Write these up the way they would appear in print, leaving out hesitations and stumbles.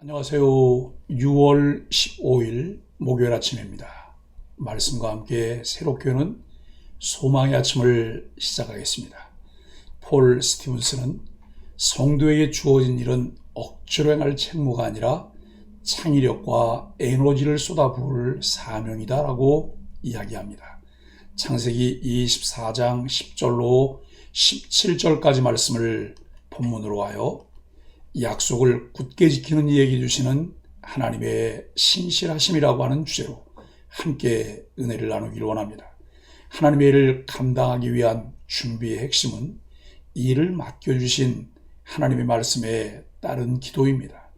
안녕하세요. 6월 15일 목요일 아침입니다. 말씀과 함께 새롭게 오는 소망의 아침을 시작하겠습니다. 폴 스티븐스는 성도에게 주어진 일은 억지로 행할 책무가 아니라 창의력과 에너지를 쏟아부을 사명이다 라고 이야기합니다. 창세기 24장 10절로 17절까지 말씀을 본문으로 하여 약속을 굳게 지키는 이에게 주시는 하나님의 신실하심이라고 하는 주제로 함께 은혜를 나누기를 원합니다. 하나님의 일을 감당하기 위한 준비의 핵심은 일을 맡겨주신 하나님의 말씀에 따른 기도입니다.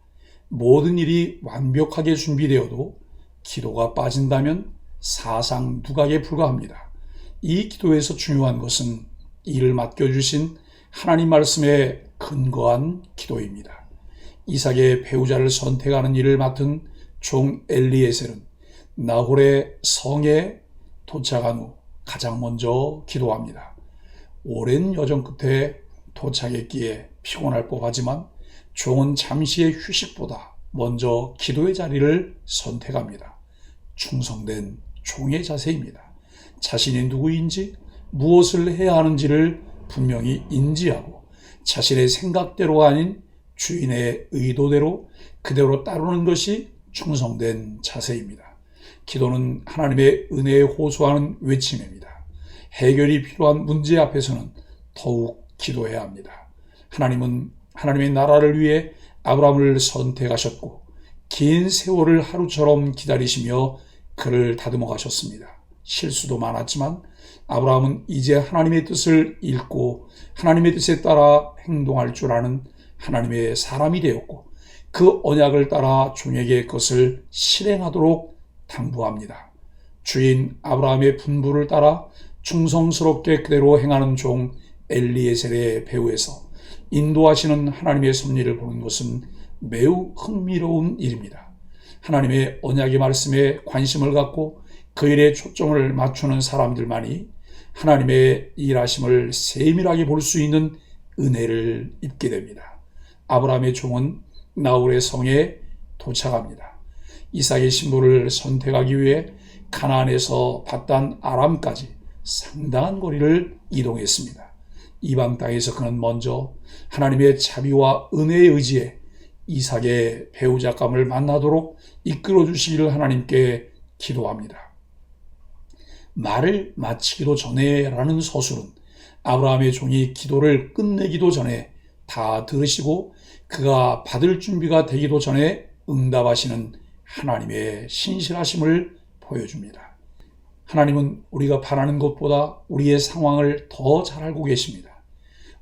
모든 일이 완벽하게 준비되어도 기도가 빠진다면 사상 누각에 불과합니다. 이 기도에서 중요한 것은 일을 맡겨주신 하나님 말씀에 근거한 기도입니다. 이삭의 배우자를 선택하는 일을 맡은 종 엘리에셀은 나홀의 성에 도착한 후 가장 먼저 기도합니다. 오랜 여정 끝에 도착했기에 피곤할 법하지만 종은 잠시의 휴식보다 먼저 기도의 자리를 선택합니다. 충성된 종의 자세입니다. 자신이 누구인지 무엇을 해야 하는지를 분명히 인지하고 자신의 생각대로가 아닌 주인의 의도대로 그대로 따르는 것이 충성된 자세입니다. 기도는 하나님의 은혜에 호소하는 외침입니다. 해결이 필요한 문제 앞에서는 더욱 기도해야 합니다. 하나님은 하나님의 나라를 위해 아브라함을 선택하셨고 긴 세월을 하루처럼 기다리시며 그를 다듬어 가셨습니다. 실수도 많았지만 아브라함은 이제 하나님의 뜻을 읽고 하나님의 뜻에 따라 행동할 줄 아는 하나님의 사람이 되었고 그 언약을 따라 종에게 그것을 실행하도록 당부합니다. 주인 아브라함의 분부를 따라 충성스럽게 그대로 행하는 종 엘리에셀의 배후에서 인도하시는 하나님의 섭리를 보는 것은 매우 흥미로운 일입니다. 하나님의 언약의 말씀에 관심을 갖고 그 일에 초점을 맞추는 사람들만이 하나님의 일하심을 세밀하게 볼 수 있는 은혜를 입게 됩니다. 아브라함의 종은 나홀의 성에 도착합니다. 이삭의 신부를 선택하기 위해 가나안에서 밧단 아람까지 상당한 거리를 이동했습니다. 이방 땅에서 그는 먼저 하나님의 자비와 은혜에 의지해 이삭의 배우자감을 만나도록 이끌어 주시기를 하나님께 기도합니다. 말을 마치기도 전에 라는 서술은 아브라함의 종이 기도를 끝내기도 전에 다 들으시고 그가 받을 준비가 되기도 전에 응답하시는 하나님의 신실하심을 보여줍니다. 하나님은 우리가 바라는 것보다 우리의 상황을 더 잘 알고 계십니다.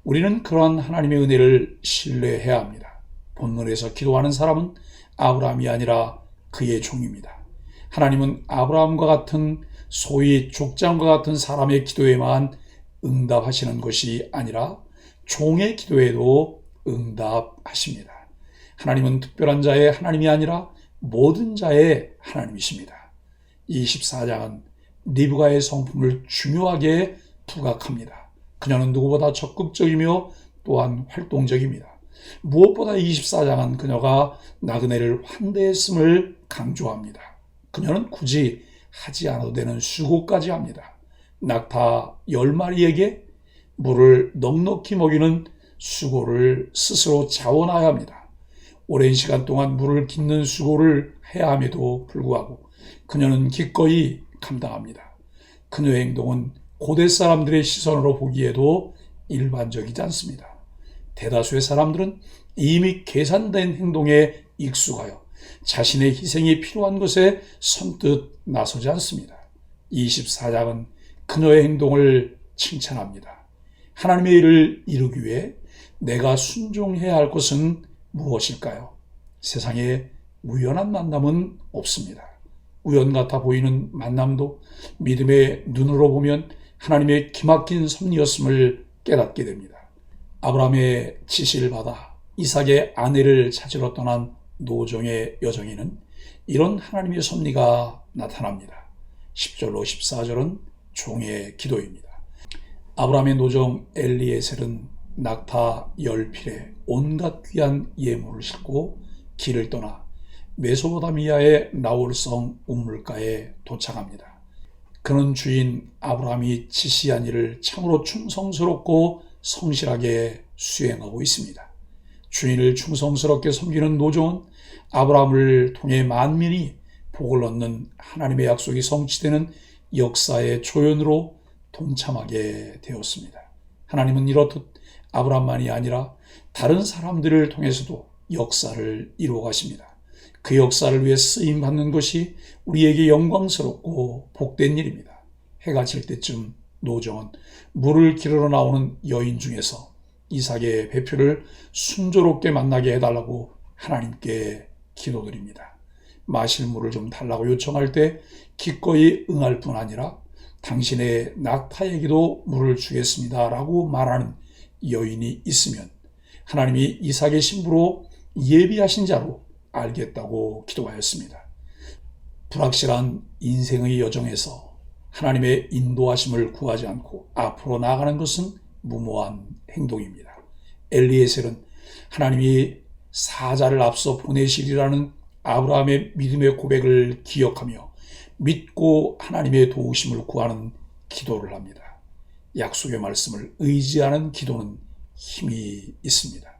우리는 그러한 하나님의 은혜를 신뢰해야 합니다. 본문에서 기도하는 사람은 아브라함이 아니라 그의 종입니다. 하나님은 아브라함과 같은 소위 족장과 같은 사람의 기도에만 응답하시는 것이 아니라 종의 기도에도 응답하십니다. 하나님은 특별한 자의 하나님이 아니라 모든 자의 하나님이십니다. 24장은 리브가의 성품을 중요하게 부각합니다. 그녀는 누구보다 적극적이며 또한 활동적입니다. 무엇보다 24장은 그녀가 나그네를 환대했음을 강조합니다. 그녀는 굳이 하지 않아도 되는 수고까지 합니다. 낙타 10마리에게 물을 넉넉히 먹이는 수고를 스스로 자원하여야 합니다. 오랜 시간 동안 물을 깃는 수고를 해야 함에도 불구하고 그녀는 기꺼이 감당합니다. 그녀의 행동은 고대 사람들의 시선으로 보기에도 일반적이지 않습니다. 대다수의 사람들은 이미 계산된 행동에 익숙하여 자신의 희생이 필요한 것에 선뜻 나서지 않습니다. 24장은 그녀의 행동을 칭찬합니다. 하나님의 일을 이루기 위해 내가 순종해야 할 것은 무엇일까요? 세상에 우연한 만남은 없습니다. 우연 같아 보이는 만남도 믿음의 눈으로 보면 하나님의 기막힌 섭리였음을 깨닫게 됩니다. 아브라함의 지시를 받아 이삭의 아내를 찾으러 떠난 노종의 여정에는 이런 하나님의 섭리가 나타납니다. 10절로 14절은 종의 기도입니다. 아브라함의 노종 엘리에셀은 낙타 10필에 온갖 귀한 예물을 싣고 길을 떠나 메소포타미아의 나홀성 우물가에 도착합니다. 그는 주인 아브라함이 지시한 일을 참으로 충성스럽고 성실하게 수행하고 있습니다. 주인을 충성스럽게 섬기는 노종은 아브라함을 통해 만민이 복을 얻는 하나님의 약속이 성취되는 역사의 조연으로 동참하게 되었습니다. 하나님은 이렇듯 아브라함만이 아니라 다른 사람들을 통해서도 역사를 이루어 가십니다. 그 역사를 위해 쓰임받는 것이 우리에게 영광스럽고 복된 일입니다. 해가 질 때쯤 노정은 물을 기르러 나오는 여인 중에서 이삭의 배표를 순조롭게 만나게 해달라고 하나님께 기도드립니다. 마실 물을 좀 달라고 요청할 때 기꺼이 응할 뿐 아니라 당신의 낙타에게도 물을 주겠습니다 라고 말하는 여인이 있으면 하나님이 이삭의 신부로 예비하신 자로 알겠다고 기도하였습니다. 불확실한 인생의 여정에서 하나님의 인도하심을 구하지 않고 앞으로 나아가는 것은 무모한 행동입니다. 엘리에셀은 하나님이 사자를 앞서 보내시리라는 아브라함의 믿음의 고백을 기억하며 믿고 하나님의 도우심을 구하는 기도를 합니다. 약속의 말씀을 의지하는 기도는 힘이 있습니다.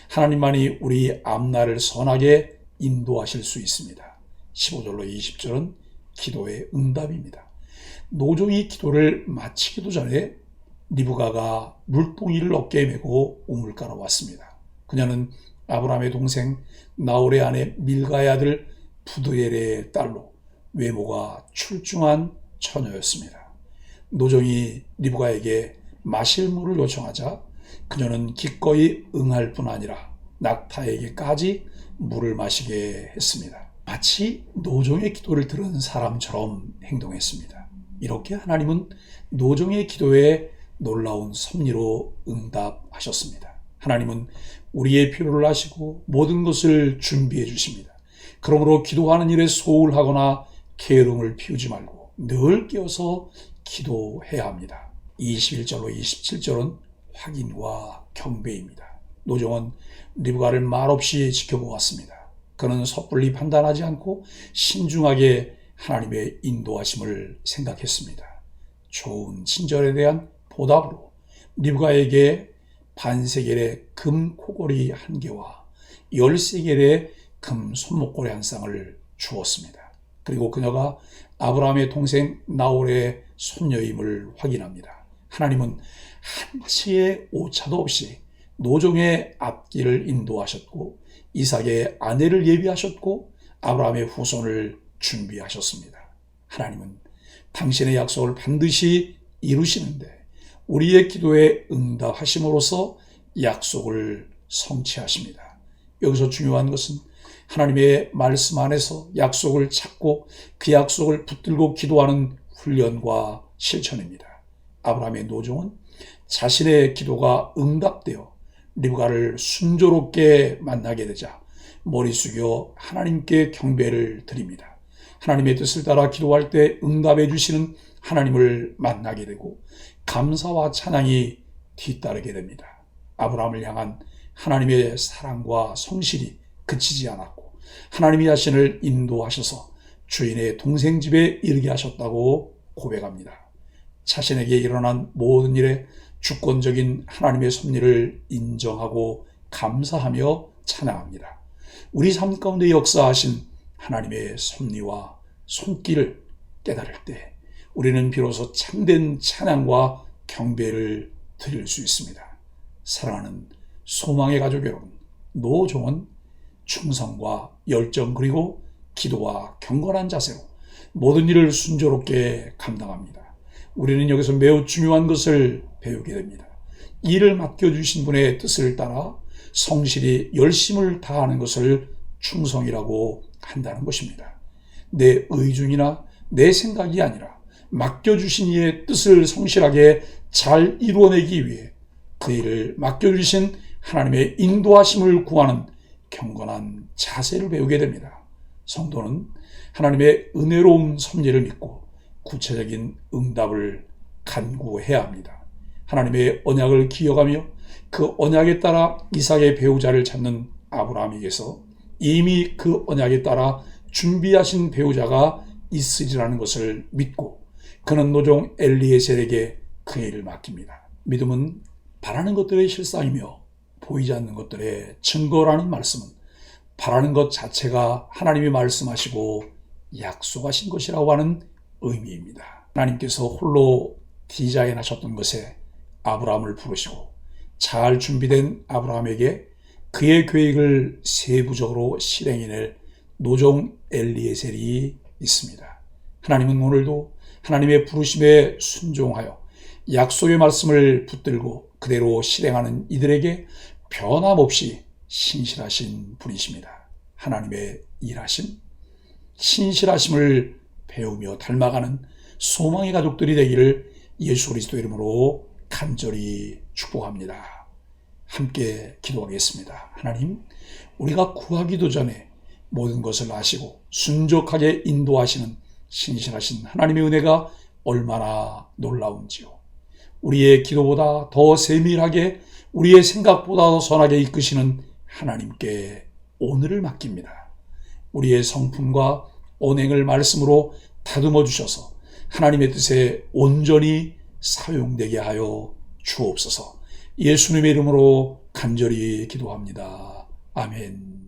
하나님만이 우리 앞날을 선하게 인도하실 수 있습니다. 15절로 20절은 기도의 응답입니다. 노종이 기도를 마치기도 전에 리브가가 물동이를 어깨에 메고 우물가로 왔습니다. 그녀는 아브라함의 동생 나홀의 아내 밀가의 아들 부드엘의 딸로 외모가 출중한 처녀였습니다. 노종이 리브가에게 마실 물을 요청하자 그녀는 기꺼이 응할 뿐 아니라 낙타에게까지 물을 마시게 했습니다. 마치 노종의 기도를 들은 사람처럼 행동했습니다. 이렇게 하나님은 노종의 기도에 놀라운 섭리로 응답하셨습니다. 하나님은 우리의 필요를 아시고 모든 것을 준비해 주십니다. 그러므로 기도하는 일에 소홀하거나 게으름을 피우지 말고 늘 깨어서 기도해야 합니다. 21절로 27절은 확인과 경배입니다. 노종은 리브가를 말없이 지켜보았습니다. 그는 섣불리 판단하지 않고 신중하게 하나님의 인도하심을 생각했습니다. 좋은 친절에 대한 보답으로 리브가에게 반세겔의 금 코걸이 1개와 13겔의 금 손목걸이 1쌍을 주었습니다. 그리고 그녀가 아브라함의 동생 나홀의 손녀임을 확인합니다. 하나님은 한치의 오차도 없이 노종의 앞길을 인도하셨고 이삭의 아내를 예비하셨고 아브라함의 후손을 준비하셨습니다. 하나님은 당신의 약속을 반드시 이루시는데 우리의 기도에 응답하심으로써 약속을 성취하십니다. 여기서 중요한 것은 하나님의 말씀 안에서 약속을 찾고 그 약속을 붙들고 기도하는 훈련과 실천입니다. 아브라함의 노종은 자신의 기도가 응답되어 리브가를 순조롭게 만나게 되자 머리 숙여 하나님께 경배를 드립니다. 하나님의 뜻을 따라 기도할 때 응답해 주시는 하나님을 만나게 되고 감사와 찬양이 뒤따르게 됩니다. 아브라함을 향한 하나님의 사랑과 성실이 그치지 않았고 하나님이 자신을 인도하셔서 주인의 동생 집에 이르게 하셨다고 고백합니다. 자신에게 일어난 모든 일에 주권적인 하나님의 섭리를 인정하고 감사하며 찬양합니다. 우리 삶 가운데 역사하신 하나님의 섭리와 손길을 깨달을 때 우리는 비로소 참된 찬양과 경배를 드릴 수 있습니다. 사랑하는 소망의 가족 여러분, 노종은 충성과 열정 그리고 기도와 경건한 자세로 모든 일을 순조롭게 감당합니다. 우리는 여기서 매우 중요한 것을 배우게 됩니다. 일을 맡겨주신 분의 뜻을 따라 성실히 열심을 다하는 것을 충성이라고 한다는 것입니다. 내 의중이나 내 생각이 아니라 맡겨주신 이의 뜻을 성실하게 잘 이루어내기 위해 그 일을 맡겨주신 하나님의 인도하심을 구하는 경건한 자세를 배우게 됩니다. 성도는 하나님의 은혜로운 섭리를 믿고 구체적인 응답을 간구해야 합니다. 하나님의 언약을 기억하며 그 언약에 따라 이삭의 배우자를 찾는 아브라함에게서 이미 그 언약에 따라 준비하신 배우자가 있으리라는 것을 믿고 그는 노종 엘리에셀에게 그 일을 맡깁니다. 믿음은 바라는 것들의 실상이며 보이지 않는 것들의 증거라는 말씀은 바라는 것 자체가 하나님이 말씀하시고 약속하신 것이라고 하는 의미입니다. 하나님께서 홀로 디자인하셨던 것에 아브라함을 부르시고 잘 준비된 아브라함에게 그의 계획을 세부적으로 실행해낼 노종 엘리에셀이 있습니다. 하나님은 오늘도 하나님의 부르심에 순종하여 약속의 말씀을 붙들고 그대로 실행하는 이들에게 변함없이 신실하신 분이십니다. 하나님의 일하심, 신실하심을 배우며 닮아가는 소망의 가족들이 되기를 예수 그리스도 이름으로 간절히 축복합니다. 함께 기도하겠습니다. 하나님, 우리가 구하기도 전에 모든 것을 아시고 순적하게 인도하시는 신실하신 하나님의 은혜가 얼마나 놀라운지요. 우리의 기도보다 더 세밀하게 우리의 생각보다 더 선하게 이끄시는 하나님께 오늘을 맡깁니다. 우리의 성품과 언행을 말씀으로 다듬어 주셔서 하나님의 뜻에 온전히 사용되게 하여 주옵소서. 예수님의 이름으로 간절히 기도합니다. 아멘.